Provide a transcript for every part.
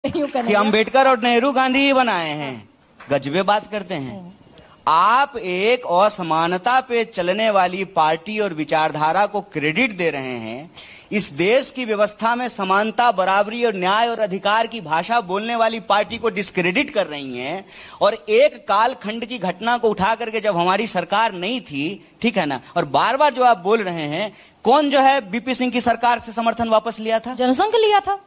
कि अंबेडकर और नेहरू गांधी ही बनाए हैं। गजबे बात करते हैं। आप एक असमानता पे चलने वाली पार्टी और विचारधारा को क्रेडिट दे रहे हैं। इस देश की व्यवस्था में समानता, बराबरी और न्याय और अधिकार की भाषा बोलने वाली पार्टी को डिस्क्रेडिट कर रही हैं। और एक कालखंड की घटना को उठा करके, जब हमारी सरकार नहीं थी, ठीक है ना, और बार बार जो आप बोल रहे हैं, कौन जो है बीपी सिंह की सरकार से समर्थन वापस लिया था? जनसंघ लिया था।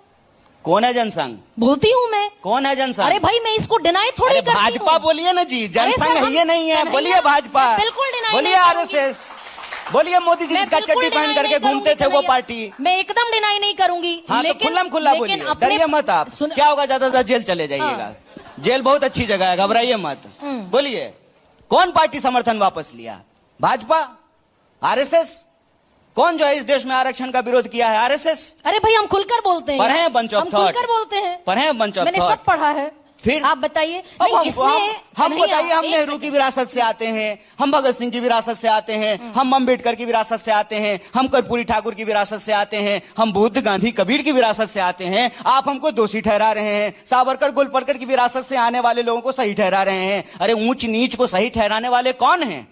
कौन है जनसंघ? बोलती हूँ मैं। कौन है जनसंघ? अरे भाई, मैं इसको डिनाई थोड़ी करती हूँ। भाजपा बोलिए ना जी, जनसंघ है ये नहीं है। बोलिए भाजपा, बिल्कुल डिनाई, बोलिए आरएसएस, बोलिए मोदी जी जिसका चड्डी पहन करके घूमते थे वो पार्टी। मैं एकदम डिनाई नहीं करूंगी। हाँ, तो खुल्लम खुल्ला बोलिए, डरिए मत आप। क्या होगा, ज्यादा ज्यादा जेल चले जाइएगा। जेल बहुत अच्छी जगह है, घबराइए मत। बोलिए, कौन पार्टी समर्थन वापस लिया? भाजपा, आरएसएस? कौन जो है इस देश में आरक्षण का विरोध किया है? आरएसएस। अरे भाई, हम खुलकर बोलते हैं। पढ़े बंच ऑफ थॉट, खुलकर बोलते हैं। पढ़े बंच ऑफ थॉट, मैंने सब पढ़ा है। फिर आप बताइए। हम बताइए, हम नेहरू की विरासत से आते हैं, हम भगत सिंह की विरासत से आते हैं, हम अम्बेडकर की विरासत से आते हैं, हम कर्पूरी ठाकुर की विरासत से आते हैं, हम बुद्ध, गांधी, कबीर की विरासत से आते हैं। आप हमको दोषी ठहरा रहे हैं। सावरकर, गोलवलकर की विरासत से आने वाले लोगों को सही ठहरा रहे हैं। अरे ऊंच नीच को सही ठहराने वाले कौन हैं?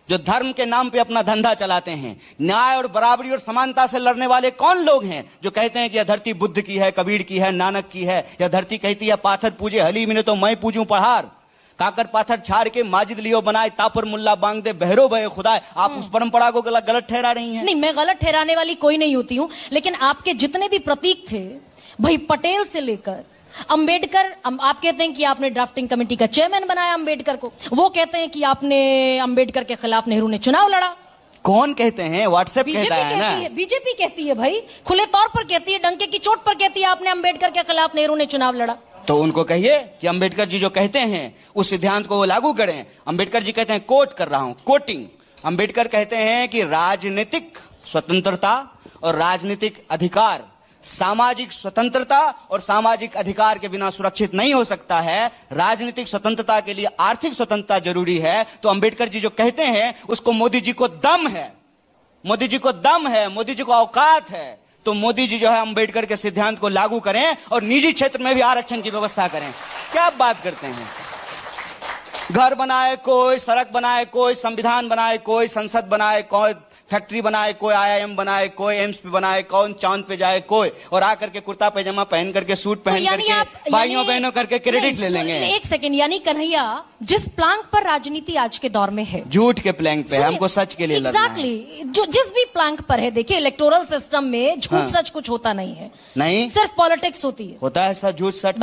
जो धर्म के नाम पे अपना धंधा चलाते हैं। न्याय और बराबरी और समानता से लड़ने वाले कौन लोग हैं? जो कहते हैं कि यह धरती बुद्ध की है, कबीर की है, नानक की है। यह धरती कहती है पाथर पूजे हलीम ने तो मैं पूजूं पहाड़। काकर पाथर छाड़ के माजिद लियो बनाए, तापर मुल्ला बांग दे बहरो बहे खुदाए। आप उस परंपरा को गलत ठहरा रही हैं। नहीं, मैं गलत ठहराने वाली कोई नहीं होती हूँ, लेकिन आपके जितने भी प्रतीक थे, भाई पटेल से लेकर अंबेडकर, आप कहते हैं कि आपने ड्राफ्टिंग कमेटी का चेयरमैन बनाया अंबेडकर को। वो कहते हैं कि आपने अंबेडकर के खिलाफ नेहरू ने चुनाव लड़ा। कौन कहते हैं? व्हाट्सएप कहता है ना। बीजेपी कहती है भाई, खुले तौर पर कहती है, डंके की चोट पर कहती है आपने अंबेडकर के खिलाफ नेहरू ने चुनाव लड़ा। तो उनको कहिए कि अंबेडकर जी जो कहते हैं उस सिद्धांत को वो लागू करें। अंबेडकर जी कहते हैं, कोट कर रहा हूं, कोटिंग, अंबेडकर कहते हैं कि राजनीतिक स्वतंत्रता और राजनीतिक अधिकार सामाजिक स्वतंत्रता और सामाजिक अधिकार के बिना सुरक्षित नहीं हो सकता है। राजनीतिक स्वतंत्रता के लिए आर्थिक स्वतंत्रता जरूरी है। तो अंबेडकर जी जो कहते हैं उसको मोदी जी को दम है, मोदी जी को दम है, मोदी जी को औकात है। तो मोदी जी जो है अंबेडकर के सिद्धांत को लागू करें और निजी क्षेत्र में भी आरक्षण की व्यवस्था करें। क्या बात करते हैं? घर बनाए कोई, सड़क बनाए कोई, संविधान बनाए कोई, संसद बनाए कोई, फैक्ट्री बनाए कोई, आईआईएम बनाए कोई, एम्स पे बनाए कौन, चांद पे जाए कोई, और आकर के कुर्ता पैजामा पहन करके, सूट पहन करके भाइयों बहनों करके क्रेडिट ले लेंगे। एक सेकंड, यानी कन्हैया, जिस प्लांक पर राजनीति आज के दौर में है, झूठ के प्लांक पे, हमको सच के लिए लड़ना है। एग्जैक्टली, जो जिस भी प्लांक पर है, देखिए इलेक्टोरल सिस्टम में झूठ सच कुछ होता नहीं है। नहीं, सिर्फ पॉलिटिक्स होती है। होता है सच झूठ सच।